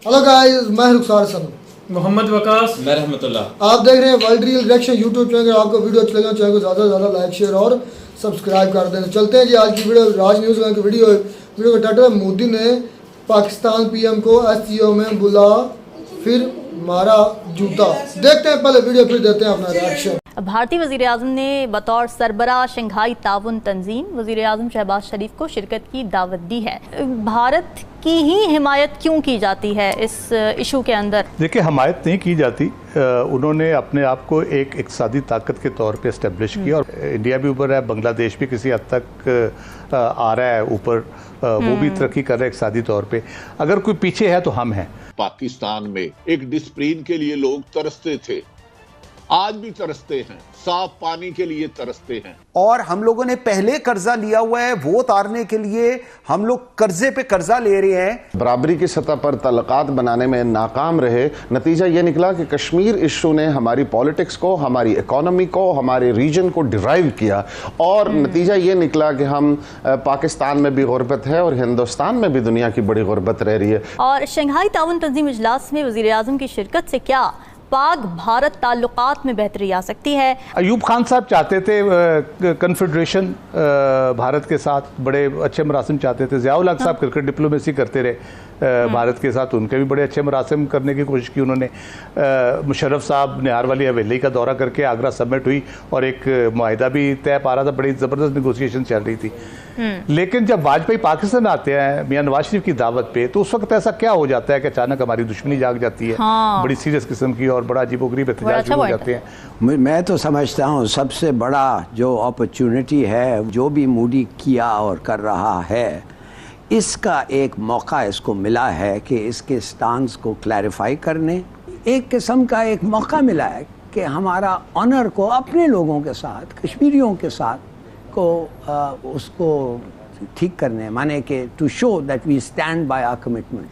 Hello guys, मैं रुखसार सनू, मोहम्मद वकास, मैं रहमतुल्लाह। आप देख रहे हैं world real reaction YouTube channel. आपको वीडियो अच्छी लगे चैनल को ज़्यादा से ज़्यादा लाइक शेयर और सब्सक्राइब कर दें। चलते हैं जी आज की वीडियो। राज न्यूज़ की वीडियो का टाइटल है, मोदी ने पाकिस्तान पीएम को एससीओ में बुला फिर मारा जूता। देखते हैं पहले वीडियो, फिर देते हैं अपना रिएक्शन। भारतीय वज़ीर-ए-आज़म ने बतौर सरबराह शंघाई ताउन तंजीम वज़ीर-ए-आज़म शहबाज शरीफ को शिरकत की दावत दी है। भारत की ही हिमायत क्यों की जाती है इस इशू के अंदर? देखिए, हिमायत नहीं की जाती। उन्होंने अपने आप को एक इक़्तिसादी ताकत के तौर पे इस्टेब्लिश किया और इंडिया भी ऊपर है, बांग्लादेश भी किसी हद तक आ रहा है ऊपर, वो भी तरक्की कर रहा है इक़्तिसादी तौर पे। अगर कोई पीछे है तो हम हैं। पाकिस्तान में एक डिस्प्लिन के लिए लोग तरसते थे, आज भी तरसते हैं, साफ पानी के लिए तरसते हैं। और हम लोगों ने पहले कर्जा लिया हुआ है, वो उतारने के लिए हम लोग कर्जे पे कर्जा ले रहे हैं। बराबरी की सतह पर तल्लुकात बनाने में नाकाम रहे। नतीजा ये निकला कि कश्मीर इशू ने हमारी पॉलिटिक्स को, हमारी इकोनॉमी को, हमारे रीजन को डिराइव किया और नतीजा ये निकला कि हम पाकिस्तान में भी गुर्बत है और हिंदुस्तान में भी दुनिया की बड़ी गुर्बत रह रही है। और शंघाई ताउन तंजीम इजलास में वज़ीर-ए-आज़म की शिरकत से क्या पाक भारत ताल्लुकात में बेहतरी आ सकती है? अयूब खान साहब चाहते थे कन्फेडरेशन भारत के साथ, बड़े अच्छे मरासिम चाहते थे। ज़िया-उल हक साहब क्रिकेट डिप्लोमेसी करते रहे भारत के साथ, उनके भी बड़े अच्छे मरासिम करने की कोशिश की उन्होंने। मुशर्रफ साहब निहार वाली हवेली का दौरा करके आगरा समिट हुई और एक मुआहिदा भी तय पा रहा था, बड़ी ज़बरदस्त निगोसिएशन चल रही थी। लेकिन जब वाजपेयी पाकिस्तान आते हैं मियां नवाज शरीफ की दावत पे, तो उस वक्त ऐसा क्या हो जाता है कि अचानक हमारी दुश्मनी जाग जाती है, बड़ी सीरियस किस्म की, और बड़ा अजीबोगरीब एहतजाज हो जाते हैं। मैं तो समझता हूँ सबसे बड़ा जो अपॉर्चुनिटी है, जो भी मोदी किया और कर रहा है, इसका एक मौका इसको मिला है कि इसके स्टांस को क्लैरिफाई करने, एक किस्म का एक मौका मिला है कि हमारा ऑनर को अपने लोगों के साथ, कश्मीरियों के साथ को उसको ठीक करने, माने कि to show that we stand by our commitment.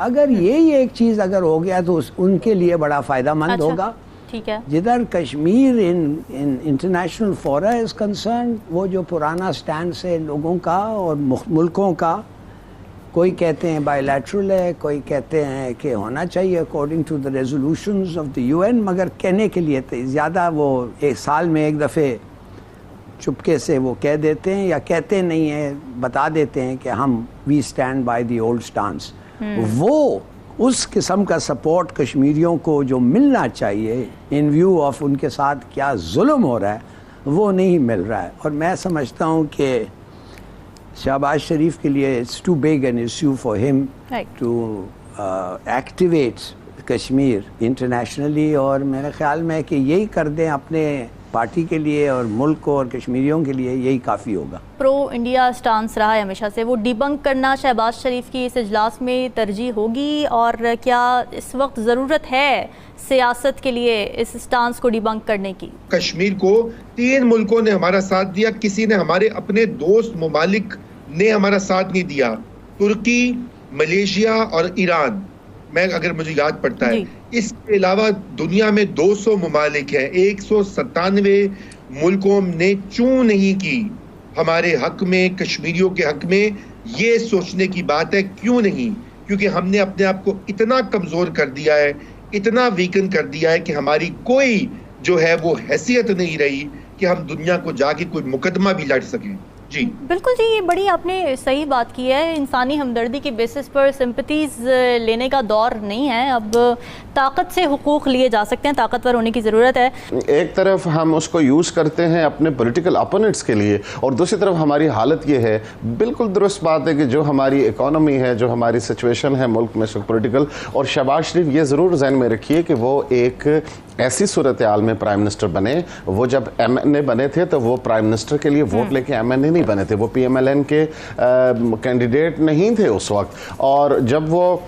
अगर ये एक चीज़ अगर हो गया तो उनके लिए बड़ा फ़ायदामंद होगा। ठीक है। जिधर कश्मीर इन इंटरनेशनल फोरा इज कंसर्न, वो जो पुराना स्टैंड है लोगों का और मुल्कों का, कोई कहते हैं बायलैटरल है, कोई कहते हैं कि होना चाहिए according to the resolutions of the UN, मगर कहने के लिए तो ज़्यादा वो एक साल में एक दफ़े चुपके से वो कह देते हैं, या कहते नहीं हैं, बता देते हैं कि हम we stand by the old stance. वो उस किस्म का सपोर्ट कश्मीरियों को जो मिलना चाहिए इन व्यू ऑफ उनके साथ क्या जुल्म हो रहा है, वो नहीं मिल रहा है। और मैं समझता हूँ कि शहबाज शरीफ के लिए it's too big an issue for him to activate Kashmir internationally, और मेरे ख्याल में कि यही कर दें अपने पार्टी के लिए और मुल्क को और कश्मीरियों के लिए, यही काफ़ी होगा। प्रो इंडिया स्टांस रहा है हमेशा से, वो डिबंक करना शहबाज शरीफ की इस इजलास में तरजीह होगी? और क्या इस वक्त ज़रूरत है सियासत के लिए इस स्टांस को डिबंक करने की? कश्मीर को 3 मुल्कों ने हमारा साथ दिया, किसी ने, हमारे अपने दोस्त ममालिक ने हमारा साथ नहीं दिया। तुर्की, मलेशिया और ईरान, मैं अगर मुझे याद पड़ता है। इसके अलावा दुनिया में 200 ममालिक हैं, 197 मुल्कों ने चूं नहीं की हमारे हक में, कश्मीरियों के हक में। ये सोचने की बात है, क्यों नहीं? क्योंकि हमने अपने आप को इतना कमजोर कर दिया है, इतना वीकन कर दिया है कि हमारी कोई जो है वो हैसियत नहीं रही कि हम दुनिया को जाके कोई मुकदमा भी लड़ सकें। जी बिल्कुल जी, ये बड़ी आपने सही बात की है। इंसानी हमदर्दी के बेसिस पर सिंपैथीज लेने का दौर नहीं है, अब ताकत से हुकूक लिए जा सकते हैं, ताकतवर होने की ज़रूरत है। एक तरफ हम उसको यूज़ करते हैं अपने पॉलिटिकल अपोनेंट्स के लिए, और दूसरी तरफ हमारी हालत ये है, बिल्कुल दुरुस्त बात है कि जो हमारी इकोनॉमी है, जो हमारी सिचुएशन है मुल्क में पॉलिटिकल, और शहबाज शरीफ ये ज़रूर ज़हन में रखिए कि वो एक ऐसी सूरत हाल में प्राइम मिनिस्टर बने। वो जब एमएनए बने थे तो वो प्राइम मिनिस्टर के लिए वोट लेके एमएनए नहीं बने थे, वो पीएमएलएन के कैंडिडेट नहीं थे उस वक्त। और जब वो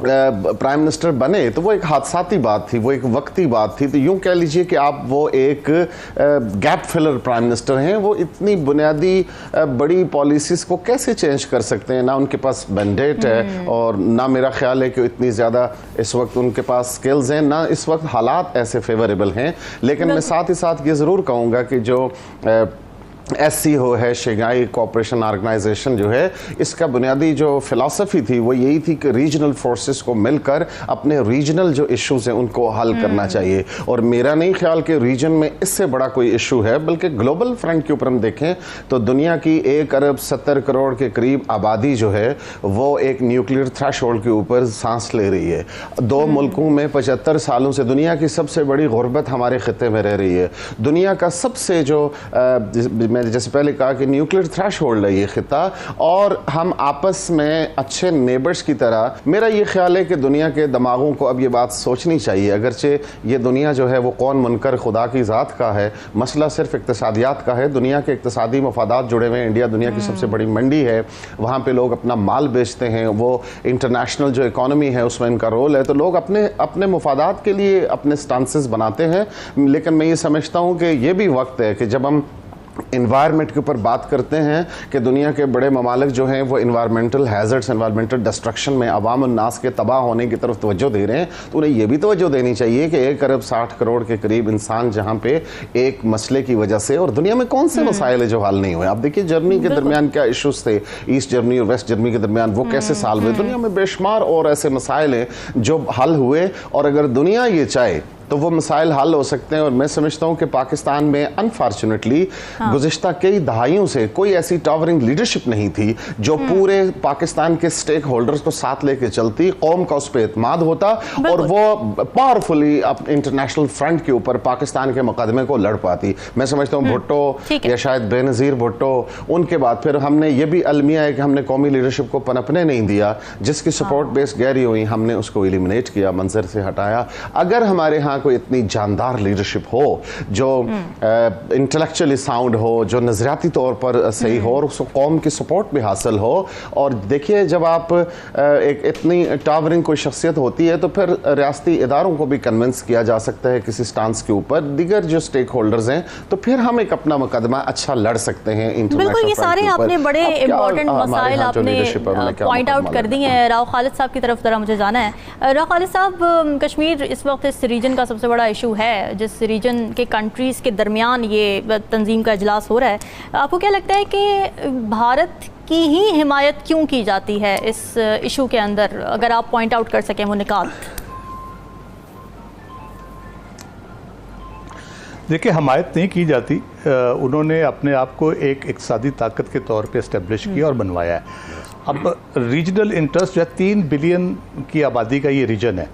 प्राइम मिनिस्टर बने तो वो एक हादसाती बात थी, वो एक वक्ती बात थी। तो यूं कह लीजिए कि आप वो एक गैप फिलर प्राइम मिनिस्टर हैं। वो इतनी बुनियादी बड़ी पॉलिसीज़ को कैसे चेंज कर सकते हैं? ना उनके पास मैंडेट है, और ना मेरा ख्याल है कि इतनी ज़्यादा इस वक्त उनके पास स्किल्स हैं, ना इस वक्त हालात ऐसे फेवरेबल हैं। लेकिन मैं साथ ही साथ ये ज़रूर कहूँगा कि जो SCO हो है, शंघाई कोऑपरेशन ऑर्गेनाइजेशन जो है, इसका बुनियादी जो फिलॉसफी थी वो यही थी कि रीजनल फोर्सेस को मिलकर अपने रीजनल जो इश्यूज हैं उनको हल करना चाहिए। और मेरा नहीं ख्याल कि रीजन में इससे बड़ा कोई इशू है, बल्कि ग्लोबल फ्रंट के ऊपर हम देखें तो दुनिया की 1 अरब 70 करोड़ के करीब आबादी जो है वो एक न्यूक्लियर थ्रेशोल्ड के ऊपर सांस ले रही है। 2 मुल्कों में 75 सालों से दुनिया की सबसे बड़ी गुर्बत हमारे खत्े में रह रही है। दुनिया का सबसे जो मैंने जैसे पहले कहा कि न्यूक्लियर थ्रेशोल्ड है ये खिता, और हम आपस में अच्छे नेबर्स की तरह, मेरा ये ख्याल है कि दुनिया के दिमागों को अब ये बात सोचनी चाहिए, अगरचे ये दुनिया जो है वो कौन मुनकर खुदा की ज़ात का है, मसला सिर्फ इक्तसादियात का है, दुनिया के इक्तसादी मफादात जुड़े हुए हैं। इंडिया दुनिया की सबसे बड़ी मंडी है, वहाँ पे लोग अपना माल बेचते हैं, वो इंटरनेशनल जो इकॉनमी है उसमें इनका रोल है, तो लोग अपने मफादात के लिए अपने स्टांसेस बनाते हैं। लेकिन मैं ये समझता हूँ कि ये भी वक्त है कि जब हम इन्वायरमेंट के ऊपर बात करते हैं कि दुनिया के बड़े ममालिक जो हैं वो इन्वायरमेंटल हैज़र्ड्स, इन्वायरमेंटल डिस्ट्रक्शन में अवाम और नास के तबाह होने की तरफ तवज्जो दे रहे हैं, तो उन्हें ये भी तवज्जो देनी चाहिए कि 1 अरब 60 करोड़ के करीब इंसान जहाँ पे एक मसले की वजह से, और दुनिया में कौन से मसाइल है जो हल नहीं हुए। आप देखिए जर्मनी के दरमियान क्या इशूज़ थे, ईस्ट जर्मनी और वेस्ट जर्मनी के दरमियान, वो कैसे सॉल्व हुए। दुनिया में बेशुमार और ऐसे मसाइल हैं जो हल हुए, और अगर दुनिया ये चाहे तो वो मसाइल हल हो सकते हैं। और मैं समझता हूँ कि पाकिस्तान में अनफॉर्चुनेटली गुज़िश्ता कई दहाइयों से कोई ऐसी टावरिंग लीडरशिप नहीं थी जो पूरे पाकिस्तान के स्टेक होल्डर्स को साथ लेके चलती, कौम का उस पर एतमाद होता और वो पावरफुली इंटरनेशनल फ्रंट के ऊपर पाकिस्तान के मुकदमे को लड़ पाती। मैं समझता हूँ भुट्टो या शायद बेनज़ीर भुट्टो, उनके बाद फिर हमने ये भी अलमिया है कि हमने कौमी लीडरशिप को पनपने नहीं दिया, जिसकी सपोर्ट बेस गहरी हुई हमने उसको एलिमिनेट किया, मंजर से हटाया। अगर हमारे यहाँ कोई इतनी जानदार लीडरशिप हो जो इंटेलेक्चुअली साउंड हो, जो नजरियाती तौर पर सही हो और उसको कौम की सपोर्ट भी हासिल हो, और देखिए जब आप एक इतनी टावरिंग कोई शख्सियत होती है तो फिर रियासती इदारों को भी कन्विंस किया जा सकता है किसी स्टांस के ऊपर, दीगर जो स्टेक होल्डर्स हैं, तो फिर हम एक अपना मुकदमा अच्छा लड़ सकते हैं इंटरनेशनल। बिल्कुल, ये सारे आपने बड़े इंपॉर्टेंट मसाइल आपने पॉइंट आउट कर दी हैं। राव खालिद साहब की तरफ जरा मुझे जाना है। राव खालिद साहब, कश्मीर इस वक्त इस रीजन का सबसे बड़ा इशू है, जिस रीजन के कंट्रीज़ के दरमियान ये तंजीम का इजलास हो रहा है, आपको क्या लगता है कि भारत की ही हिमायत क्यों की जाती है इस इशू के अंदर, अगर आप पॉइंट आउट कर सकें वो निकात? देखिए, हिमायत नहीं की जाती, उन्होंने अपने आप को एक इक़्तिसादी ताकत के तौर पे इस्टेब्लिश किया और बनवाया है। अब रीजनल इंटरेस्ट जो है, 3 बिलियन की आबादी का ये रीजन है,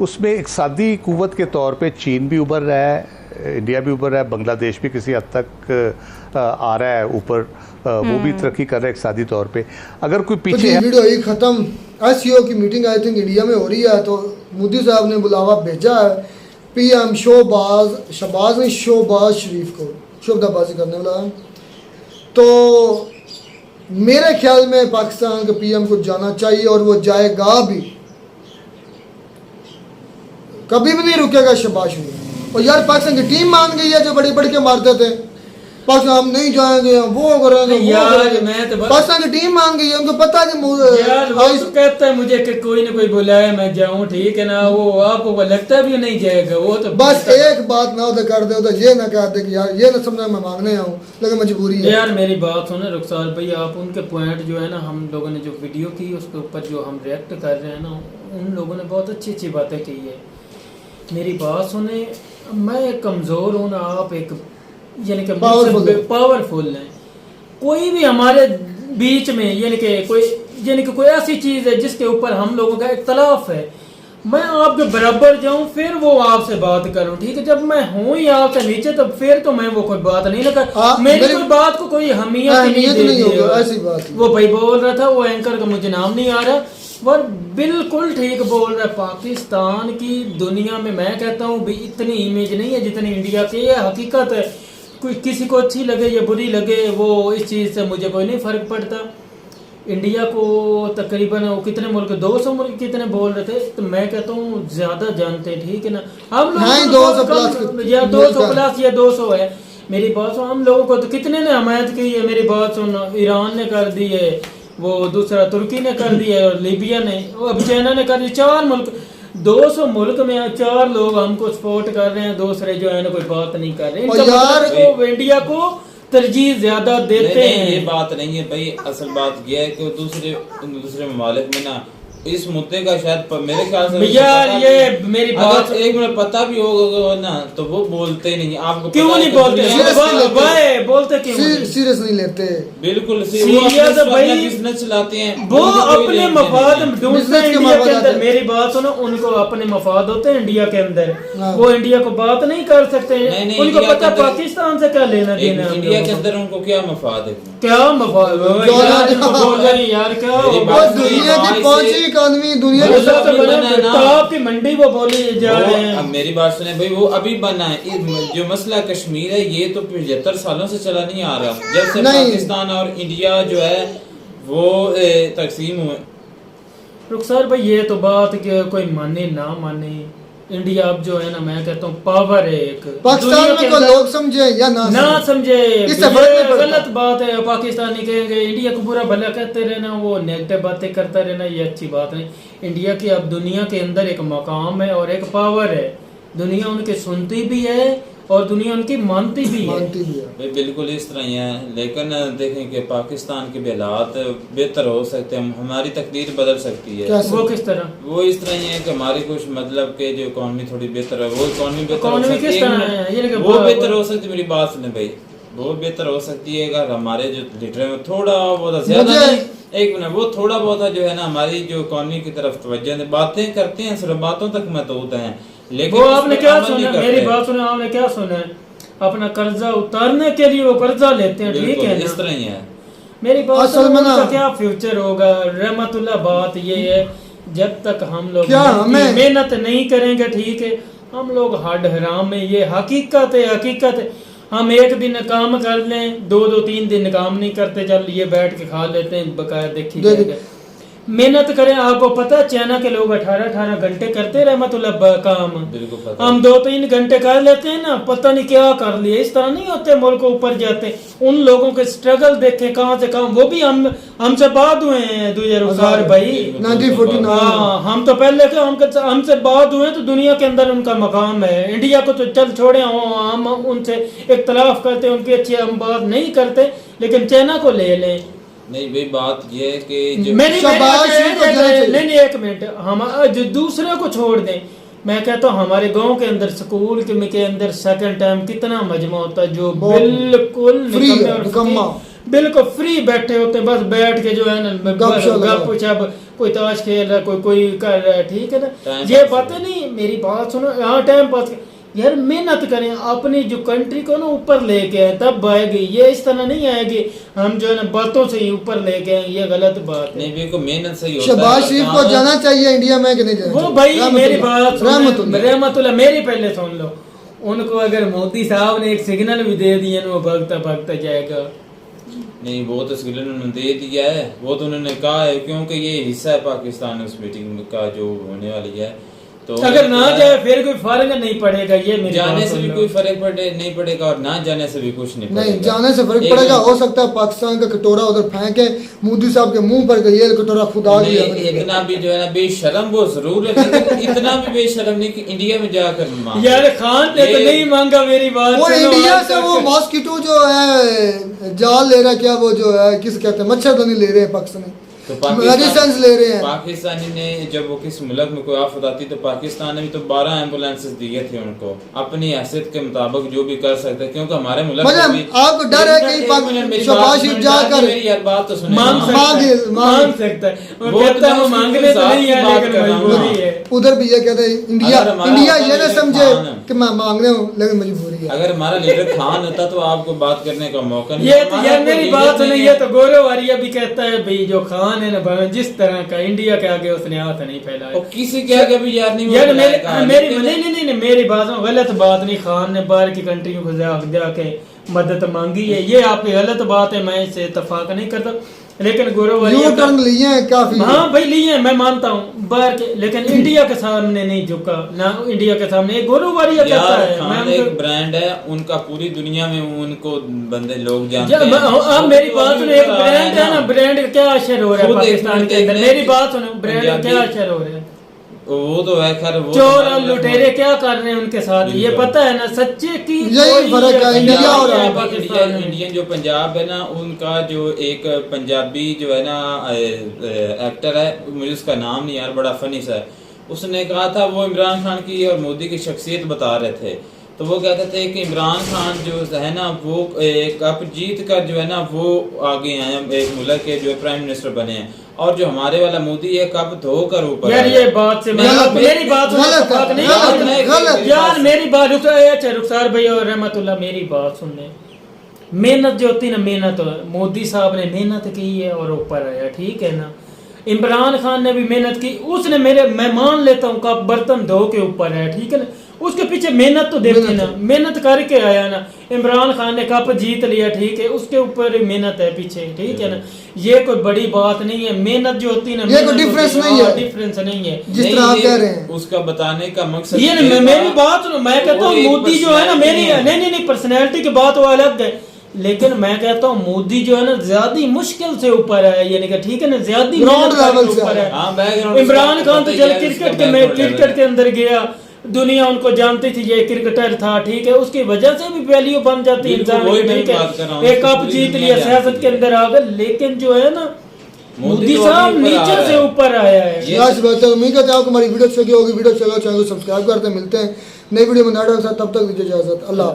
उसमें इक़्तिसादी क़ुव्वत के तौर पे चीन भी उभर रहा है, इंडिया भी उभर रहा है, बांग्लादेश भी किसी हद तक आ रहा है ऊपर, वो भी तरक्की कर रहा है इक़्तिसादी तौर पे। अगर कोई पीछे तो वीडियो ही ख़त्म। SCO की मीटिंग आई थिंक इंडिया में हो रही है, तो मोदी साहब ने बुलावा भेजा है PM शहबाज शरीफ को शोबदाबाजी करने वाला है। तो मेरे ख्याल में पाकिस्तान के PM को जाना चाहिए और वो जाएगा भी, कभी भी नहीं रुकेगा शहबाज शरीफ। और यार पाकिस्तान की टीम मान गई है जो बड़ी बड़ी के मारते थे, पाकिस्तान हम नहीं जाएंगे, वो करेंगे, पाकिस्तान की टीम मान गई है, उनको पता है यार वो तो कहता है मुझे कि कोई ना कोई बुलाए मैं जाऊं, ठीक है ना, वो आपको लगता भी नहीं जाएगा, वो तो बस एक बात ना उधर कर दे, उधर ये ना कह दे कि यार ये ना समझा मैं मांगने आऊँ, लेकिन मजबूरी है। यार मेरी बात सुने रुखसार भाई, आप उनके पॉइंट जो है ना, हम लोगों ने जो वीडियो की उसके ऊपर जो हम रिएक्ट कर रहे हैं ना, उन लोगों ने बहुत अच्छी अच्छी बातें की है। मेरी बात सुने, मैं एक कमज़ोर हूँ ना, आप एक यानी कि पावरफुल हैं। कोई भी हमारे बीच में यानी कि कोई ऐसी चीज़ है जिसके ऊपर हम लोगों का इख्तलाफ है, मैं आपके बराबर जाऊं फिर वो आपसे बात करूं, ठीक है। जब मैं हूं ही आपसे नीचे तो फिर तो मैं वो कोई बात नहीं लगा, मेरी कोई बात को कोई अहमियत नहीं होगा, ऐसी बात। वो भाई बोल रहा था, वो एंकर का मुझे नाम नहीं आ रहा, वो बिल्कुल ठीक बोल रहा है। पाकिस्तान की दुनिया में मैं कहता हूँ भी इतनी इमेज नहीं है जितनी इंडिया की। ये हकीकत है, कोई किसी को अच्छी लगे या बुरी लगे, वो इस चीज़ से मुझे कोई नहीं फ़र्क पड़ता। इंडिया को तकरीबन वो कितने मुल्क, 200 मुल्क कितने बोल रहे थे, तो मैं कहता हूँ ज़्यादा जानते हैं, ठीक है ना। हम लोग 200 प्लस या 200 है। मेरी बात सुन, हम लोगों को तो कितने ने हमायत की है, मेरी बात सुन, ईरान ने कर दी है, वो दूसरा तुर्की ने कर दिया है, और लीबिया ने, अब चाइना ने कर दी। 4 मुल्क, 200 मुल्क में 4 लोग हमको सपोर्ट कर रहे हैं, दूसरे जो है ना कोई बात नहीं कर रहे हैं। इंडिया को तरजीह ज्यादा देते हैं। ये बात नहीं है भाई, असल बात यह है कि दूसरे ममालिक में ना इस मुद्दे का शायद मेरे ख्याल से यार ये मेरी बात एक मिनट पता भी होगा ना तो वो बोलते ही नहीं। आपको क्यों नहीं बोलते? बोलते क्यों? सीरियस नहीं लेते। बिल्कुल सीरियस भाई, बिजनेस चलाते हैं वो अपने मफाद ढूंढते हैं इंडिया के अंदर। मेरी बात सुनो, उनको अपने मफाद होते हैं इंडिया के अंदर, वो इंडिया को बात नहीं कर सकते। उनको पता पाकिस्तान से क्या लेना देना। इंडिया के अंदर उनको क्या मफाद है? क्या मफाद बोल रहे हैं यार? क्या दुनिया की पहुंची इकोनॉमी, दुनिया टॉप की मंडी वो बोले जा रहे हैं। अब मेरी बात सुने भाई, वो अभी बना है। जो मसला कश्मीर है ये तो 75 सालों से चला नहीं आ रहा, जब से पाकिस्तान और इंडिया जो है वो तकसीम हुए। रुखसार भाई ये तो बात कि कोई माने ना माने, इंडिया अब जो है ना, मैं कहता हूँ पावर है एक। पाकिस्तान में कोई लोग समझे या ना समझे, इससे गलत बात है। पाकिस्तानी कहेंगे इंडिया को बुरा भला कहते रहना, वो नेगेटिव बातें करता रहना, ये अच्छी बात नहीं। इंडिया की अब दुनिया के अंदर एक मकाम है और एक पावर है। दुनिया उनके सुनती भी है और दुनिया उनकी मानती भी है। बिल्कुल इस तरह ही है, लेकिन देखें कि पाकिस्तान के भी हालात बेहतर हो सकते हैं, हमारी तकदीर बदल सकती है। वो किस तरह? वो इस तरह ही है कि हमारी कुछ मतलब के जो इकोनॉमी थोड़ी बेहतर है, वो इकोनॉमी बेहतर हो किस सकती तरह है, वो बेहतर हो सकती है। मेरी बात सुने भाई, वो बेहतर हो सकती है अगर हमारे जो लीडर में थोड़ा बहुत ज्यादा नहीं, एक मिनट, वो थोड़ा बहुत जो है ना हमारी जो इकोनॉमी की तरफ तवज्जो बातें करते हैं, सिर्फ बातों तक महदूद हैं, लेकिन वो आपने क्या सुना? मेरी बात सुना, आपने क्या सुना? अपना कर्जा उतारने के लिए वो कर्जा लेते हैं, ठीक है, इस तरह ही है। मेरी बात सुनो, उनका क्या फ्यूचर होगा? रहमतुल्लाह बात ये है, जब तक हम लोग मेहनत नहीं करेंगे, ठीक है, हम लोग हड हराम में, ये हकीकत है। हम एक दिन काम कर लें, 2-3 दिन काम नहीं करते, चल ये बैठ के खा लेते हैं, बकाया देखी जाएगा। मेहनत करें। आपको पता है चाइना के लोग 18-18 घंटे करते रहे, मतलब काम हम 2-3 घंटे कर लेते हैं ना, पता नहीं क्या कर लिए। इस तरह नहीं होते मुल्क ऊपर जाते। उन लोगों के स्ट्रगल देखे कहाँ से कहाँ, वो भी हमसे बाद हुए हैं 2000 भाई 1949। हम तो पहले के हमसे बाद हुए, तो दुनिया के अंदर उनका मकाम है। इंडिया को तो चल छोड़े, हम उनसे इख्तलाफ करते, उनकी अच्छी हम बात नहीं करते, लेकिन चाइना को ले लें। नहीं भाई बात ये है कि नहीं एक मिनट, हम जो दूसरे को छोड़ दें, मैं कहता हूँ हमारे गांव के अंदर स्कूल के अंदर सेकंड टाइम कितना मजमा होता है, जो बिल्कुल बिल्कुल फ्री बैठे होते हैं, बस बैठ के जो है ना गप शप, कोई ताश खेल रहा है, कोई कर रहा है, ठीक है ना। ये बातें नहीं, मेरी बात सुनो, यहाँ टाइम पास यार मेहनत करें, अपनी जो कंट्री को ना ऊपर लेके आए, तब आएगी। ये इस तरह नहीं आएगी हम जो है ना बातों से ही ऊपर लेके आए, ये गलत बात है। नहीं बिल्कुल मेहनत से ही होता है। शहबाज शरीफ को जाना चाहिए इंडिया में कि नहीं जाना? वो भाई मेरी बात रहमतुल्लाह मेरी पहले सुन लो, उनको अगर मोदी साहब ने एक सिग्नल भी दे दिया ना, वो भागता जाएगा। नहीं वो तो सिग्नल उन्होंने दे दिया है, वो तो उन्होंने कहा है, क्योंकि ये हिस्सा है पाकिस्तान उस मीटिंग का जो होने वाली है। तो अगर ना जाए फिर कोई फर्क नहीं पड़ेगा, ये मेरी जाने से भी कोई फर्क नहीं पड़ेगा और ना जाने से भी कुछ नहीं पड़ेगा। नहीं जाने से फर्क पड़ेगा। हो सकता है पाकिस्तान का कटोरा उधर फेंके मोदी साहब के मुंह पर, ये कटोरा खुदा गया। इतना भी जो है ना बेशरम वो जरूर है, लेकिन इतना भी बेशरम नहीं कि इंडिया में जाकर यार खान ने तो नहीं मांगा। मेरी बात वो इंडिया से वो मॉस्किटो जो है जाल ले रहा है, क्या वो जो है किस कहते हैं, मच्छरदानी ले रहे हैं पाकिस्तानी, तो ले रहे हैं। पाकिस्तानी ने जब वो किस मुल्क में कोई आफत आती तो पाकिस्तान ने भी तो 12 एम्बुलेंसेस दिए थे उनको, अपनी हैसियत के मुताबिक जो भी कर सकते, क्योंकि हमारे मुल्क में भी आपको डर है कि शहबाज शरीफ जाकर मेरी यार बात तो सुने, मांग सकता है, वो कहता है वो मांगने तो नहीं है, लेकिन मजबूरी है। उधर भी ये कहते हैं इंडिया ये ना समझे कि मैं मांगने हूँ, लेकिन मजबूरी है। अगर हमारा लीडर खान होता तो आपको बात करने का मौका नहीं। ये तो यार मेरी बात सुनिए, ये तो गौरव वारिया भी कहता है भाई जो खान है ना, जिस तरह का इंडिया के आगे उसने हाथ नहीं फैलाया, किसी के आगे भी यार नहीं। यार मेरी बात गलत बात नहीं, खान ने बाहर की कंट्रियों को जाके मदद मांगी है, ये आपकी गलत बात है, मैं इससे इत्तेफाक नहीं करता। लेकिन गौरव टर्न लिए हैं काफी, हाँ भाई लिए हैं, मैं मानता हूँ बाहर के, लेकिन इंडिया के सामने नहीं झुका ना, इंडिया के सामने गौरव वारिया कहता है खान एक ब्रांड है उनका, पूरी दुनिया में उनको बंदे लोग जानते हैं। अब मेरी बात सुनो, एक ब्रांड है ना, ब्रांड क्या असर हो रहा है पाकिस्तान के अंदर, मेरी बात सुनो, ब्रांड क्या असर हो रहा है? वो तो है खैर, वो चोर तो और लुटेरे क्या कर रहे हैं उनके साथ, ये बिल्कुल। पता है ना, सच्चे की यही कोई फर्क है इंडिया और पाकिस्तान में। इंडियन जो पंजाब है ना, उनका जो एक पंजाबी जो है ना एक्टर है, मुझे उसका नाम नहीं यार, बड़ा फनी सा है, उसने कहा था, वो इमरान खान की और मोदी की शख्सियत बता रहे थे, तो वो कहते थे कि इमरान खान जो है ना वो कप जीत कर जो है ना वो आगे आए एक मुल्क के जो प्राइम मिनिस्टर बने हैं, और जो हमारे वाला मोदी है कप धोकर ऊपर यार आया। ये बात से मेरी बात गलत है, नहीं गलत है, गलत है। यार मेरी बात रुखसार भाई और रहमतुल्लाह मेरी बात सुनने, मेहनत जो होती है ना, मेहनत मोदी साहब ने मेहनत की है और ऊपर आया, ठीक है ना। इमरान खान ने भी मेहनत की, उसने मैं मान लेता हूँ कप बर्तन धो के ऊपर आया, ठीक है ना, उसके पीछे मेहनत तो देखी ना, मेहनत करके आया ना। इमरान खान ने कप जीत लिया, ठीक है, उसके ऊपर मेहनत है पीछे, ठीक है ना, ये कोई बड़ी बात नहीं है। मेहनत जो होती है ना, ये कोई डिफरेंस नहीं है, डिफरेंस नहीं है जिस तरह आप कह रहे हैं। उसका बताने का मकसद ये मेरी बात सुनो, मैं कहता हूँ मोदी जो है ना मेरी नहीं पर्सनैलिटी की बात वो अलग है, लेकिन मैं कहता हूँ मोदी जो है ना ज्यादा मुश्किल से ऊपर है, यानी कि ठीक है ना, ज्यादा ग्राउंड लेवल से ऊपर हाँ, है। बैकग्राउंड इमरान खान तो चल उसका क्रिकेट के अंदर गया, दुनिया उनको जानती थी ये क्रिकेटर था, ठीक है, उसकी वजह से भी वैल्यू बन जाती है इंसान की, ठीक है, एक कप जीत लिया, सियासत के अंदर आ गए, लेकिन जो है ना मोदी साहब नीचे से ऊपर आया है। आज बात है, उम्मीद करते हैं आपको हमारी वीडियो अच्छी लगी होगी। वीडियो अच्छी लगा चैनल को सब्सक्राइब करते हैं, मिलते हैं नई वीडियो में नए ढंग से, तब तक दीजिए इजाजत, अल्लाह।